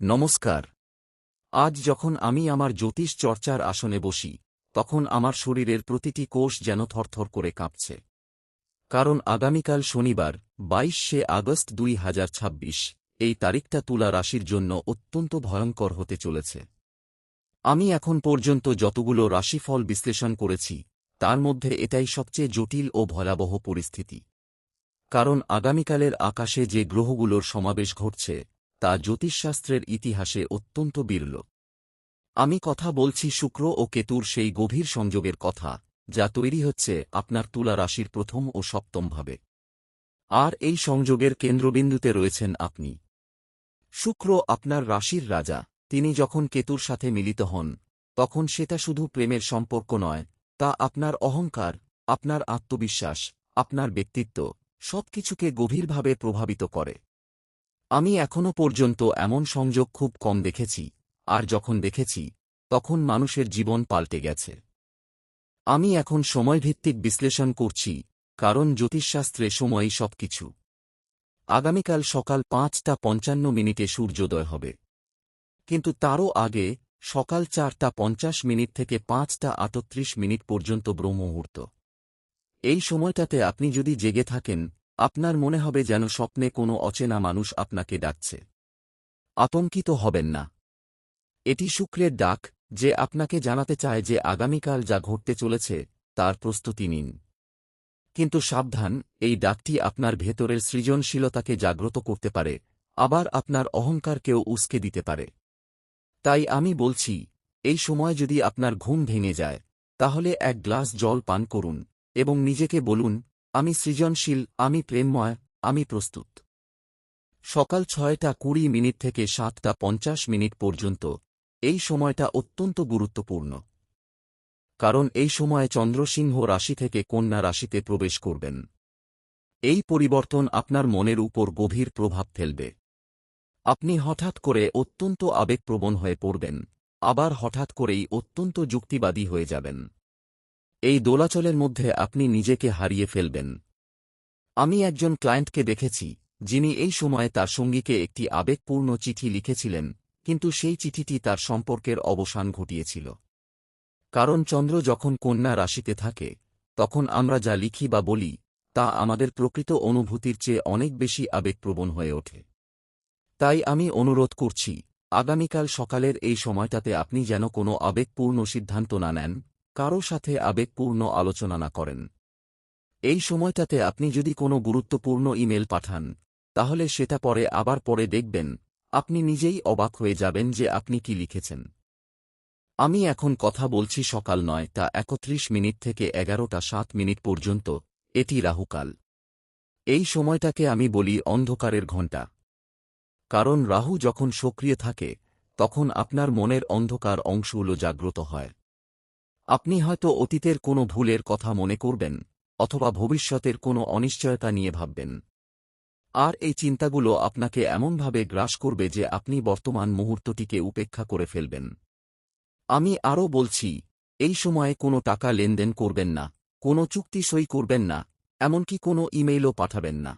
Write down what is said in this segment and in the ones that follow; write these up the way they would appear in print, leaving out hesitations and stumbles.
নমস্কার। আজ যখন আমি আমার জ্যোতিষ চর্চার আসনে বসি, তখন আমার শরীরের প্রতিটি কোষ যেন থরথর করে কাঁপছে। কারণ আগামীকাল শনিবার 22শে আগস্ট 2026 এই তারিখটা তুলা রাশির জন্য অত্যন্ত ভয়ঙ্কর হতে চলেছে। আমি এখন পর্যন্ত যতগুলো রাশিফল বিশ্লেষণ করেছি, তার মধ্যে এটাই সবচেয়ে জটিল ও ভয়াবহ পরিস্থিতি। কারণ আগামীকালের আকাশে যে গ্রহগুলোর সমাবেশ ঘটছে, তা জ্যোতিষশাস্ত্রের ইতিহাসে অত্যন্ত বিরল। আমি কথা বলছি শুক্র ও কেতুর সেই গভীর সংযোগের কথা, যা তৈরি হচ্ছে আপনার তুলা রাশির প্রথম ও সপ্তম ভাবে। আর এই সংযোগের কেন্দ্রবিন্দুতে রয়েছেন আপনি। শুক্র আপনার রাশির রাজা, তিনি যখন কেতুর সাথে মিলিত হন, তখন সেটা শুধু প্রেমের সম্পর্ক নয়, তা আপনার অহংকার, আপনার আত্মবিশ্বাস, আপনার ব্যক্তিত্ব সবকিছুকে গভীরভাবে প্রভাবিত করে। আমি এখনও পর্যন্ত এমন সংযোগ খুব কম দেখেছি, আর যখন দেখেছি, তখন মানুষের জীবন পাল্টে গেছে। আমি এখন সময়ভিত্তিক বিশ্লেষণ করছি, কারণ জ্যোতিষশাস্ত্রে সময়ই সবকিছু। আগামীকাল সকাল 5:55 সূর্যোদয় হবে। কিন্তু তারও আগে সকাল 4:50 থেকে 5:38 পর্যন্ত ব্রহ্মমুহূর্ত। এই সময়টাতে আপনি যদি জেগে থাকেন, আপনার মনে হবে যেন স্বপ্নে কোনো অচেনা মানুষ আপনাকে ডাকছে। আতঙ্কিত হবেন না। এটি শুক্রের ডাক, যে আপনাকে জানাতে চায় যে আগামীকাল যা ঘটতে চলেছে, তার প্রস্তুতি নিন। কিন্তু সাবধান, এই ডাকটি আপনার ভেতরের সৃজনশীলতাকে জাগ্রত করতে পারে, আবার আপনার অহংকারকেও উস্কে দিতে পারে। তাই আমি বলছি, এই সময় যদি আপনার ঘুম ভেঙে যায়, তাহলে এক গ্লাস জল পান করুন, এবং নিজেকে বলুন, আমি সৃজনশীল, আমি প্রেমময়, আমি প্রস্তুত। সকাল 6:20 থেকে 7:50 পর্যন্ত এই সময়টা অত্যন্ত গুরুত্বপূর্ণ। কারণ এই সময়ে চন্দ্র সিংহ রাশি থেকে কন্যা রাশিতে প্রবেশ করবেন। এই পরিবর্তন আপনার মনের উপর গভীর প্রভাব ফেলবে। আপনি হঠাৎ করে অত্যন্ত আবেগপ্রবণ হয়ে পড়বেন, আবার হঠাৎ করেই অত্যন্ত যুক্তিবাদী হয়ে যাবেন। এই দোলাচলের মধ্যে আপনি নিজেকে হারিয়ে ফেলবেন। আমি একজন ক্লায়েন্টকে দেখেছি, যিনি এই সময়ে তার সঙ্গীকে একটি আবেগপূর্ণ চিঠি লিখেছিলেন, কিন্তু সেই চিঠিটি তার সম্পর্কের অবসান ঘটিয়েছিল। কারণ চন্দ্র যখন কন্যা রাশিতে থাকে, তখন আমরা যা লিখি বা বলি, তা আমাদের প্রকৃত অনুভূতির চেয়ে অনেক বেশি আবেগপ্রবণ হয়ে ওঠে। তাই আমি অনুরোধ করছি, আগামীকাল সকালের এই সময়টাতে আপনি যেন কোনো আবেগপূর্ণ সিদ্ধান্ত না নেন, কারও সাথে আবেগপূর্ণ আলোচনা না করেন। এই সময়টাতে আপনি যদি কোনো গুরুত্বপূর্ণ ইমেল পাঠান, তাহলে সেটা পরে আবার পড়ে দেখবেন, আপনি নিজেই অবাক হয়ে যাবেন যে আপনি কি লিখেছেন। আমি এখন কথা বলছি সকাল 9:31 থেকে 11:07 পর্যন্ত, এটি রাহুকাল। এই সময়টাকে আমি বলি অন্ধকারের ঘণ্টা। কারণ রাহু যখন সক্রিয় থাকে, তখন আপনার মনের অন্ধকার অংশগুলো জাগ্রত হয়। আপনি হয়তো অতীতের কোনো ভুলের কথা মনে করবেন, অথবা ভবিষ্যতের কোনো অনিশ্চয়তা নিয়ে ভাববেন। আর এই চিন্তাগুলো আপনাকে এমনভাবে গ্রাস করবে যে আপনি বর্তমান মুহূর্তটিকে উপেক্ষা করে ফেলবেন। আমি আরও বলছি, এই সময়ে কোনো টাকা লেনদেন করবেন না, কোনো চুক্তি সই করবেন না, এমনকি কোনো ইমেইলও পাঠাবেন না।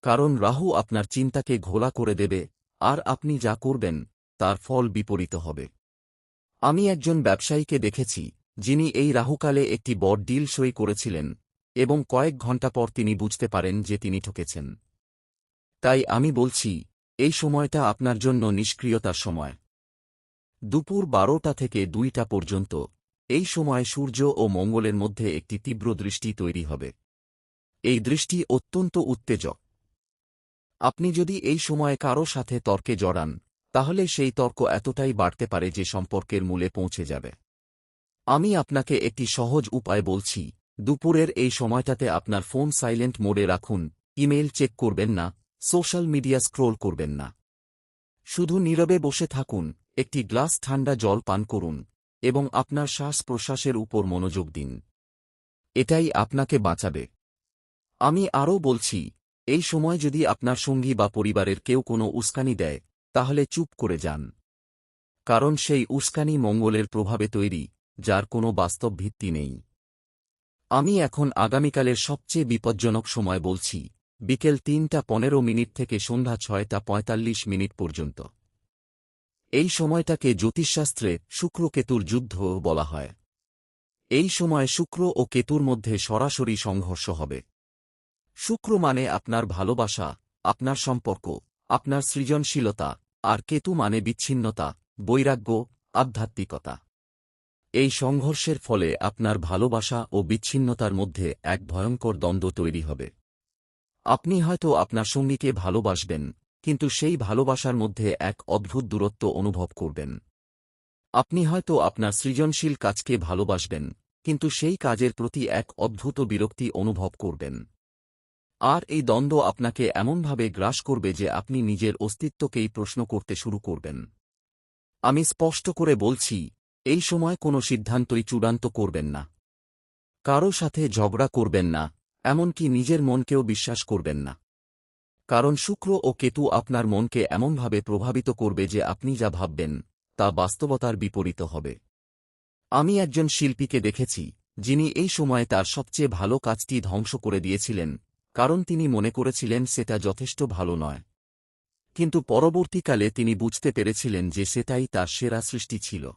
কারণ রাহু আপনার চিন্তাকে ঘোলা করে দেবে, আর আপনি যা করবেন, তার ফল বিপরীত হবে। আমি একজন ব্যবসায়ীকে দেখেছি, যিনি এই রাহুকালে একটি বড় ডিল সই করেছিলেন, এবং কয়েক ঘণ্টা পর তিনি বুঝতে পারেন যে তিনি ঠকেছেন। তাই আমি বলছি, এই সময়টা আপনার জন্য নিষ্ক্রিয়তার সময়। দুপুর 12টা থেকে 2টা পর্যন্ত, এই সময় সূর্য ও মঙ্গলের মধ্যে একটি তীব্র দৃষ্টি তৈরি হবে। এই দৃষ্টি অত্যন্ত উত্তেজক। আপনি যদি এই সময়ে কারও সাথে তর্কে জড়ান, তাহলে সেই তর্ক এতটাই বাড়তে পারে যে সম্পর্কের মূলে পৌঁছে যাবে। আমি আপনাকে একটি সহজ উপায় বলছি, দুপুরের এই সময়টাতে আপনার ফোন সাইলেন্ট মোডে রাখুন, ইমেইল চেক করবেন না, সোশ্যাল মিডিয়া স্ক্রোল করবেন না। শুধু নীরবে বসে থাকুন, একটি গ্লাস ঠান্ডা জল পান করুন, এবং আপনার শ্বাস-প্রশ্বাসের উপর মনোযোগ দিন। এটাই আপনাকে বাঁচাবে। আমি আরও বলছি, এই সময় যদি আপনার সঙ্গী বা পরিবারের কেউ কোনো উস্কানি দেয়, তাহলে চুপ করে যান। কারণ সেই উস্কানি মঙ্গলের প্রভাবে তৈরি, যার কোনো বাস্তব ভিত্তি নেই। আমি এখন আগামীকালের সবচেয়ে বিপজ্জনক সময় বলছি, বিকেল 3:15 থেকে সন্ধ্যা 6:45 পর্যন্ত। এই সময়টাকে জ্যোতিষশাস্ত্রে শুক্র-কেতুর যুদ্ধ বলা হয়। এই সময় শুক্র ও কেতুর মধ্যে সরাসরি সংঘর্ষ হবে। শুক্র মানে আপনার ভালোবাসা, আপনার সম্পর্ক, আপনার সৃজনশীলতা, আর কেতু মানে বিচ্ছিন্নতা, বৈরাগ্য, আধ্যাত্মিকতা। এই সংঘর্ষের ফলে আপনার ভালোবাসা ও বিচ্ছিন্নতার মধ্যে এক ভয়ঙ্কর দ্বন্দ্ব তৈরি হবে। আপনি হয়তো আপনার সঙ্গীকে ভালোবাসবেন, কিন্তু সেই ভালোবাসার মধ্যে এক অদ্ভুত দূরত্ব অনুভব করবেন। আপনি হয়তো আপনার সৃজনশীল কাজকে ভালোবাসবেন, কিন্তু সেই কাজের প্রতি এক অদ্ভুত বিরক্তি অনুভব করবেন। আর এই দ্বন্দ্ব আপনাকে এমনভাবে গ্রাস করবে যে আপনি নিজের অস্তিত্বকেই প্রশ্ন করতে শুরু করবেন। আমি স্পষ্ট করে বলছি, এই সময় কোনো সিদ্ধান্তই চূড়ান্ত করবেন না। কারো সাথে ঝগড়া করবেন না, এমনকি নিজের মনকেও বিশ্বাস করবেন না। কারণ শুক্র ও কেতু আপনার মনকে এমনভাবে প্রভাবিত করবে যে আপনি যা ভাববেন, তা বাস্তবতার বিপরীত হবে। আমি একজন শিল্পীকে দেখেছি, যিনি এই সময়ে তার সবচেয়ে ভালো কাজটি ধ্বংস করে দিয়েছিলেন, কারণ তিনি মনে করেছিলেন সেটা যথেষ্ট ভালো নয়। কিন্তু পরবর্তীকালে তিনি বুঝতে পেরেছিলেন যে সেটাই তার সেরা সৃষ্টি ছিল।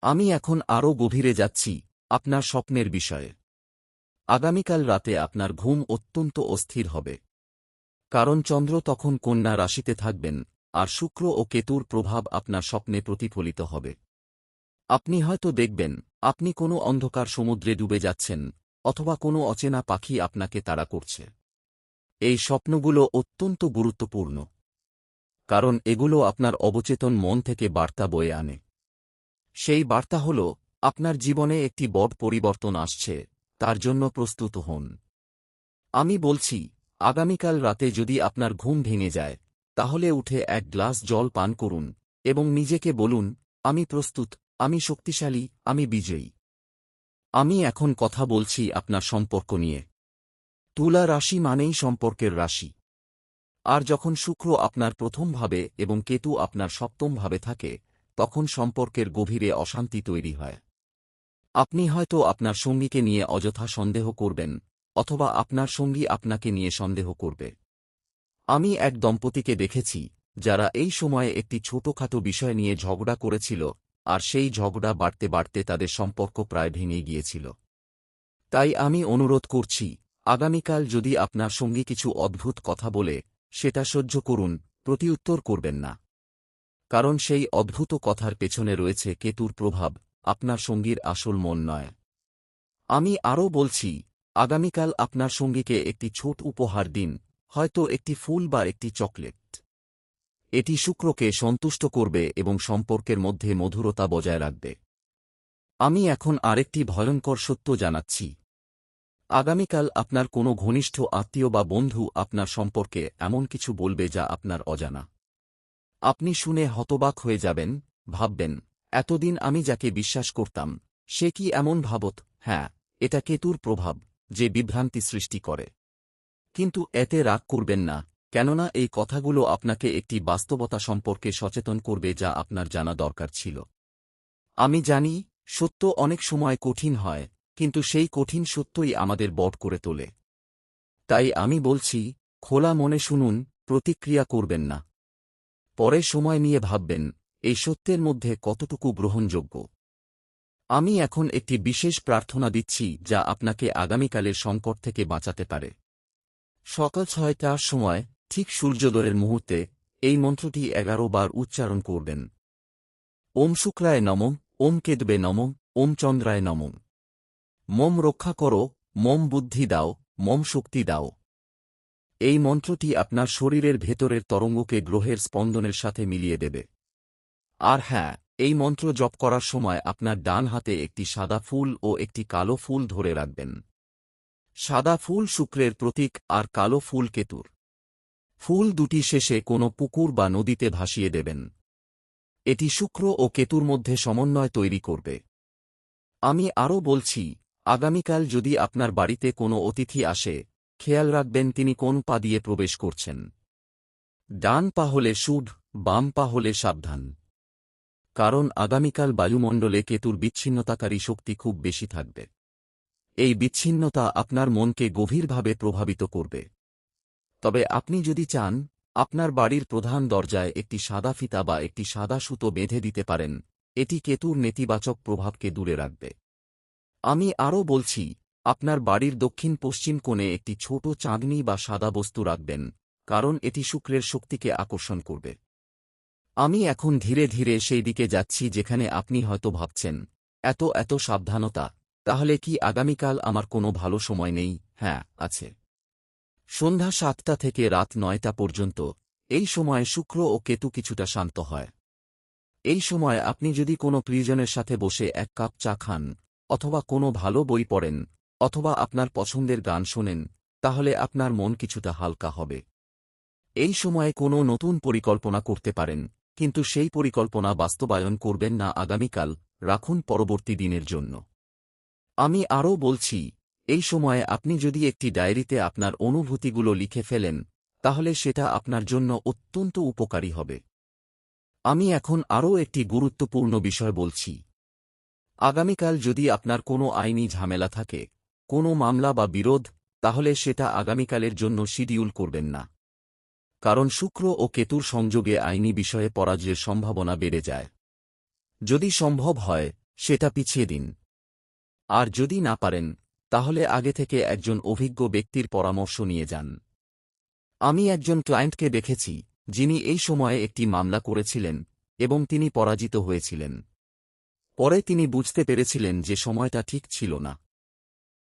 আমি এখন আরও গভীরে যাচ্ছি, আপনার স্বপ্নের বিষয়ে। আগামীকাল রাতে আপনার ঘুম অত্যন্ত অস্থির হবে। কারণ চন্দ্র তখন কন্যা রাশিতে থাকবেন, আর শুক্র ও কেতুর প্রভাব আপনার স্বপ্নে প্রতিফলিত হবে। আপনি হয়তো দেখবেন, আপনি কোনো অন্ধকার সমুদ্রে ডুবে যাচ্ছেন, অথবা কোনো অচেনা পাখি আপনাকে তাড়া করছে। এই স্বপ্নগুলো অত্যন্ত গুরুত্বপূর্ণ, কারণ এগুলো আপনার অবচেতন মন থেকে বার্তা বয়ে আনে। সেই বার্তা হল, আপনার জীবনে একটি বড় পরিবর্তন আসছে, তার জন্য প্রস্তুত হন। আমি বলছি, আগামীকাল রাতে যদি আপনার ঘুম ভেঙে যায়, তাহলে উঠে এক গ্লাস জল পান করুন, এবং নিজেকে বলুন, আমি প্রস্তুত, আমি শক্তিশালী, আমি বিজয়ী। আমি এখন কথা বলছি আপনার সম্পর্ক নিয়ে। তুলা রাশি মানেই সম্পর্কের রাশি। আর যখন শুক্র আপনার প্রথম ভাবে এবং কেতু আপনার সপ্তম ভাবে থাকে, তখন সম্পর্কের গভীরে অশান্তি তৈরি হয়। আপনি হয়তো আপনার সঙ্গীকে নিয়ে অযথা সন্দেহ করবেন, অথবা আপনার সঙ্গী আপনাকে নিয়ে সন্দেহ করবে। আমি এক দম্পতিকে দেখেছি, যারা এই সময়ে একটি ছোটখাটো বিষয় নিয়ে ঝগড়া করেছিল, আর সেই ঝগড়া বাড়তে বাড়তে তাদের সম্পর্ক প্রায় ভেঙে গিয়েছিল। তাই আমি অনুরোধ করছি, আগামীকাল যদি আপনার সঙ্গী কিছু অদ্ভুত কথা বলে, সেটা সহ্য করুন, প্রতিউত্তর করবেন না। কারণ সেই অদ্ভুত কথার পেছনে রয়েছে কেতুর প্রভাব, আপনার সঙ্গীর আসল মন নয়। আমি আরও বলছি, আগামীকাল আপনার সঙ্গীকে একটি ছোট উপহার দিন, হয়তো একটি ফুল বা একটি চকলেট। এটি শুক্রকে সন্তুষ্ট করবে এবং সম্পর্কের মধ্যে মধুরতা বজায় রাখবে। আমি এখন আরেকটি ভয়ঙ্কর সত্য জানাচ্ছি। আগামীকাল আপনার কোনো ঘনিষ্ঠ আত্মীয় বা বন্ধু আপনার সম্পর্কে এমন কিছু বলবে যা আপনার অজানা। আপনি শুনে হতবাক হয়ে যাবেন, ভাববেন, এতদিন আমি যাকে বিশ্বাস করতাম, সে কি এমন ভাবত। হ্যাঁ, এটা কেতুর প্রভাব, যে বিভ্রান্তি সৃষ্টি করে। কিন্তু এতে রাগ করবেন না, কেননা এই কথাগুলো আপনাকে একটি বাস্তবতা সম্পর্কে সচেতন করবে যা আপনার জানা দরকার ছিল। আমি জানি, সত্য অনেক সময় কঠিন হয়, কিন্তু সেই কঠিন সত্যই আমাদের বড় করে তোলে। তাই আমি বলছি, খোলা মনে শুনুন, প্রতিক্রিয়া করবেন না। পরে সময় নিয়ে ভাববেন, এই সত্যের মধ্যে কতটুকু গ্রহণযোগ্য। আমি এখন একটি বিশেষ প্রার্থনা দিচ্ছি যা আপনাকে আগামীকালের সংকট থেকে বাঁচাতে পারে। সকাল 6টার সময়, ঠিক সূর্যোদয়ের মুহূর্তে, এই মন্ত্রটি 11 বার উচ্চারণ করবেন। ওম শুক্রায় নমঃ, ওম কেতবে নমঃ, ওম চন্দ্রায় নমঃ। মম রক্ষা করো, মম বুদ্ধি দাও, মম শক্তি দাও। এই মন্ত্রটি আপনার শরীরের ভেতরের তরঙ্গকে গ্রহের স্পন্দনের সাথে মিলিয়ে দেবে। আর হ্যাঁ, এই মন্ত্র জপ করার সময় আপনার ডান হাতে একটি সাদা ফুল ও একটি কালো ফুল ধরে রাখবেন। সাদা ফুল শুক্রের প্রতীক আর কালো ফুল কেতুর। ফুল দুটি শেষে কোনো পুকুর বা নদীতে ভাসিয়ে দেবেন। এটি শুক্র ও কেতুর মধ্যে সমন্বয় তৈরি করবে। আমি আরও বলছি, আগামীকাল যদি আপনার বাড়িতে কোনো অতিথি আসে, খেয়াল রাখবেন তিনি কোন পা দিয়ে প্রবেশ করছেন। ডান পা হলে শুভ, বাম পা হলে সাবধান। কারণ আগামীকাল বায়ুমণ্ডলে কেতুর বিচ্ছিন্নতাকারী শক্তি খুব বেশি থাকবে। এই বিচ্ছিন্নতা আপনার মনকে গভীরভাবে প্রভাবিত করবে। তবে আপনি যদি চান, আপনার বাড়ির প্রধান দরজায় একটি সাদা ফিতা বা একটি সাদা সুতো বেঁধে দিতে পারেন, এটি কেতুর নেতিবাচক প্রভাবকে দূরে রাখবে। আমি আরও বলছি, আপনার বাড়ির দক্ষিণ পশ্চিম কোণে একটি ছোট চাঁদনি বা সাদা বস্তু রাখবেন, কারণ এটি শুক্রের শক্তিকে আকর্ষণ করবে। আমি এখন ধীরে ধীরে সেই দিকে যাচ্ছি যেখানে আপনি হয়তো ভাবছেন, এত সাবধানতা, তাহলে কি আগামীকাল আমার কোনো ভালো সময় নেই? হ্যাঁ, আছে। সন্ধ্যা ৭টা থেকে রাত ৯টা পর্যন্ত, এই সময়ে শুক্র ও কেতু কিছুটা শান্ত হয়। এই সময় আপনি যদি কোনো প্রিয়জনের সাথে বসে এক কাপ চা খান, অথবা কোনো ভালো বই পড়েন, অথবা আপনার পছন্দের গান শোনেন, তাহলে আপনার মন কিছুটা হালকা হবে। এই সময়ে কোনো নতুন পরিকল্পনা করতে পারেন, কিন্তু সেই পরিকল্পনা বাস্তবায়ন করবেন না আগামীকাল, রাখুন পরবর্তী দিনের জন্য। আমি আরও বলছি, এই সময়ে আপনি যদি একটি ডায়েরিতে আপনার অনুভূতিগুলো লিখে ফেলেন, তাহলে সেটা আপনার জন্য অত্যন্ত উপকারী হবে। আমি এখন আরও একটি গুরুত্বপূর্ণ বিষয় বলছি। আগামীকাল যদি আপনার কোনো আইনি ঝামেলা থাকে, কোনো মামলা বা বিরোধ, তাহলে সেটা আগামীকালের জন্য শিডিউল করবেন না। কারণ শুক্র ও কেতুর সংযোগে আইনি বিষয়ে পরাজয়ের সম্ভাবনা বেড়ে যায়। যদি সম্ভব হয়, সেটা পিছিয়ে দিন। আর যদি না পারেন, তাহলে আগে থেকে একজন অভিজ্ঞ ব্যক্তির পরামর্শ নিয়ে যান। আমি একজন ক্লায়েন্টকে দেখেছি, যিনি এই সময়ে একটি মামলা করেছিলেন, এবং তিনি পরাজিত হয়েছিলেন। পরে তিনি বুঝতে পেরেছিলেন যে সময়টা ঠিক ছিল না।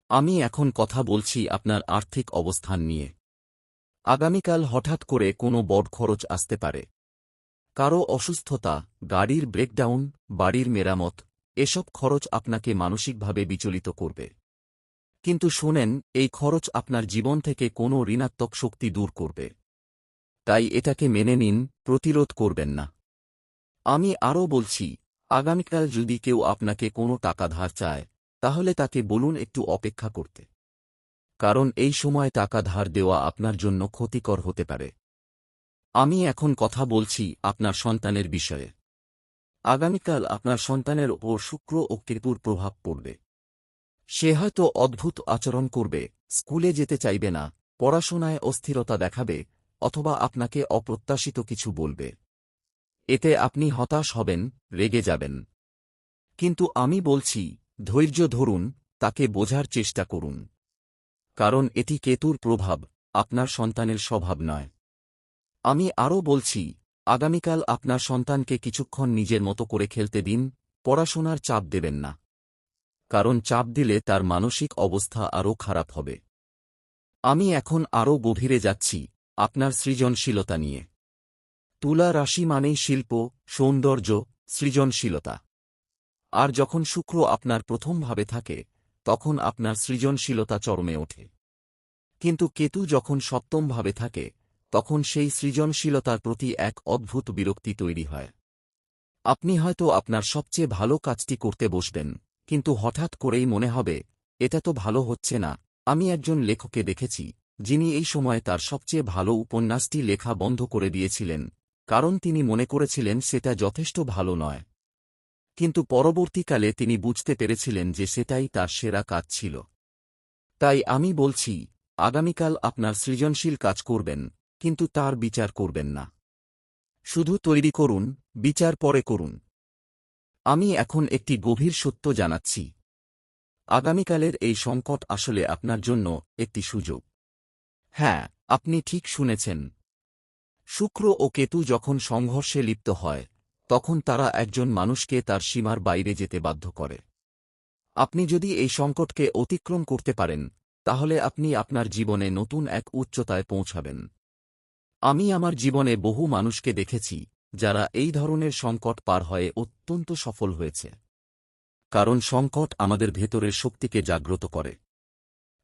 আমি এখন কথা বলছি আপনার আর্থিক অবস্থান নিয়ে। আগামীকাল হঠাৎ করে কোনো বড় খরচ আসতে পারে। কারো অসুস্থতা, গাড়ির ব্রেকডাউন, বাড়ির মেরামত, এসব খরচ আপনাকে মানসিকভাবে বিচলিত করবে। কিন্তু শোনেন, এই খরচ আপনার জীবন থেকে কোনো ঋণাত্মক শক্তি দূর করবে। তাই এটাকে মেনে নিন, প্রতিরোধ করবেন না। আমি আরও বলছি, আগামীকাল যদি কেউ আপনাকে কোনো টাকা ধার চায়, তাহলে তাকে বলুন একটু অপেক্ষা করতে। কারণ এই সময় টাকা ধার দেওয়া আপনার জন্য ক্ষতিকর হতে পারে। আমি এখন কথা বলছি আপনার সন্তানের বিষয়ে। আগামীকাল আপনার সন্তানের ওপর শুক্র ও কেতুর প্রভাব পড়বে। সে হয়তো অদ্ভুত আচরণ করবে, স্কুলে যেতে চাইবে না, পড়াশোনায় অস্থিরতা দেখাবে, অথবা আপনাকে অপ্রত্যাশিত কিছু বলবে। এতে আপনি হতাশ হবেন, রেগে যাবেন। কিন্তু আমি বলছি, ধৈর্য ধরুন, তাকে বোঝার চেষ্টা করুন। কারণ এটি কেতুর প্রভাব, আপনার সন্তানের স্বভাব নয়। আমি আরও বলছি, আগামীকাল আপনার সন্তানকে কিছুক্ষণ নিজের মতো করে খেলতে দিন, পড়াশোনার চাপ দেবেন না। কারণ চাপ দিলে তার মানসিক অবস্থা আরও খারাপ হবে। আমি এখন আরও গভীরে যাচ্ছি, আপনার সৃজনশীলতা নিয়ে। তুলা রাশি মানেই শিল্প, সৌন্দর্য, সৃজনশীলতা। আর যখন শুক্র আপনার প্রথম ভাবে থাকে, তখন আপনার সৃজনশীলতা চরমে ওঠে। কিন্তু কেতু যখন সপ্তম ভাবে থাকে, তখন সেই সৃজনশীলতার প্রতি এক অদ্ভুত বিরক্তি তৈরি হয়। আপনি হয়তো আপনার সবচেয়ে ভালো কাজটি করতে বসবেন, কিন্তু হঠাৎ করেই মনে হবে, এটা তো ভালো হচ্ছে না। আমি একজন লেখককে দেখেছি, যিনি এই সময় তার সবচেয়ে ভালো উপন্যাসটি লেখা বন্ধ করে দিয়েছিলেন, কারণ তিনি মনে করেছিলেন সেটা যথেষ্ট ভালো নয়। কিন্তু পরবর্তীকালে তিনি বুঝতে পেরেছিলেন যে সেটাই তার সেরা কাজ ছিল। তাই আমি বলছি, আগামীকাল আপনার সৃজনশীল কাজ করবেন, কিন্তু তার বিচার করবেন না। শুধু তৈরি করুন, বিচার পরে করুন। আমি এখন একটি গভীর সত্য জানাচ্ছি। আগামীকালের এই সংকট আসলে আপনার জন্য একটি সুযোগ। হ্যাঁ, আপনি ঠিক শুনেছেন। শুক্র ও কেতু যখন সংঘর্ষে লিপ্ত হয়, তখন তারা একজন মানুষকে তার সীমার বাইরে যেতে বাধ্য করে। আপনি যদি এই সংকটকে অতিক্রম করতে পারেন, তাহলে আপনি আপনার জীবনে নতুন এক উচ্চতায় পৌঁছাবেন। আমি আমার জীবনে বহু মানুষকে দেখেছি, যারা এই ধরনের সংকট পার হয়ে অত্যন্ত সফল হয়েছে। কারণ সংকট আমাদের ভেতরের শক্তিকে জাগ্রত করে।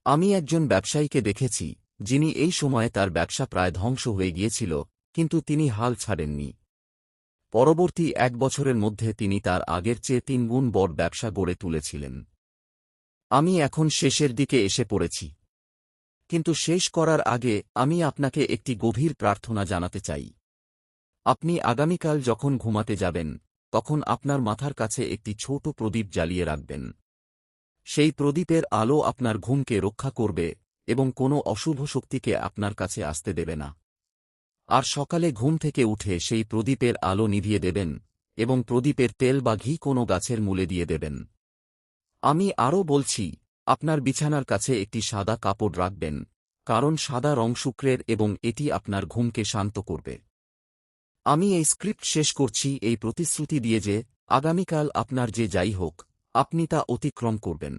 আমি একজন ব্যবসায়ীকে দেখেছি, যিনি এই সময়ে তার ব্যবসা প্রায় ধ্বংস হয়ে গিয়েছিল, কিন্তু তিনি হাল ছাড়েননি। পরবর্তী ১ বছরের মধ্যে তিনি তার আগের চেয়ে ৩ গুণ বড় ব্যবসা গড়ে তুলেছিলেন। আমি এখন শেষের দিকে এসে পড়েছি। কিন্তু শেষ করার আগে আমি আপনাকে একটি গভীর প্রার্থনা জানাতে চাই। আপনি আগামীকাল যখন ঘুমাতে যাবেন, তখন আপনার মাথার কাছে একটি ছোট প্রদীপ জ্বালিয়ে রাখবেন। সেই প্রদীপের আলো আপনার ঘুমকে রক্ষা করবে এবং কোনো অশুভ শক্তিকে আপনার কাছে আসতে দেবে না। আর সকালে ঘুম থেকে উঠে সেই প্রদীপের আলো নিভিয়ে দেবেন এবং প্রদীপের তেল বা ঘি কোনো গাছের মূলে দিয়ে দেবেন। আমি আরও বলছি, আপনার বিছানার কাছে একটি সাদা কাপড় রাখবেন, কারণ সাদা রং শুক্রের এবং এটি আপনার ঘুমকে শান্ত করবে। আমি এই স্ক্রিপ্ট শেষ করছি এই প্রতিশ্রুতি দিয়ে যে আগামীকাল আপনার যে যাই হোক, আপনি তা অতিক্রম করবেন।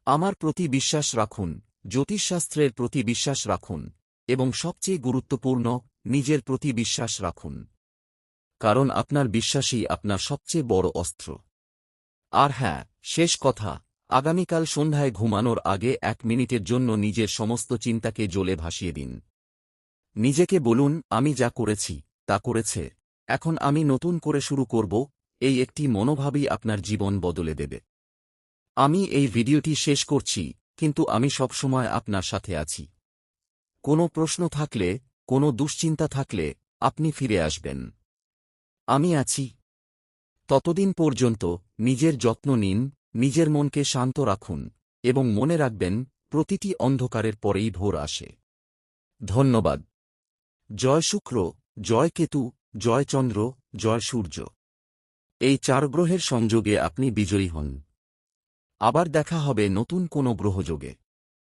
আমার প্রতি বিশ্বাস রাখুন, জ্যোতিষশাস্ত্রের প্রতি বিশ্বাস রাখুন, এবং সবচেয়ে গুরুত্বপূর্ণ, নিজের প্রতি বিশ্বাস রাখুন। কারণ আপনার বিশ্বাসই আপনার সবচেয়ে বড় অস্ত্র। আর হ্যাঁ, শেষ কথা, আগামীকাল সন্ধ্যায় ঘুমানোর আগে 1 মিনিটের জন্য নিজের সমস্ত চিন্তাকে জলে ভাসিয়ে দিন। নিজেকে বলুন, আমি যা করেছি তা করেছে, এখন আমি নতুন করে শুরু করব। এই একটি মনোভাবই আপনার জীবন বদলে দেবে। আমি এই ভিডিওটি শেষ করছি, কিন্তু আমি সবসময় আপনার সাথে আছি। কোনো প্রশ্ন থাকলে, কোনো দুশ্চিন্তা থাকলে, আপনি ফিরে আসবেন। আমি আছি। ততদিন পর্যন্ত নিজের যত্ন নিন, নিজের মনকে শান্ত রাখুন, এবং মনে রাখবেন, প্রতিটি অন্ধকারের পরেই ভোর আসে। ধন্যবাদ। জয় শুক্র, জয় কেতু, জয় চন্দ্র, জয় সূর্য। এই 4 গ্রহের সংযোগে আপনি বিজয়ী হন। আবার দেখা হবে নতুন কোনো গ্রহযোগে।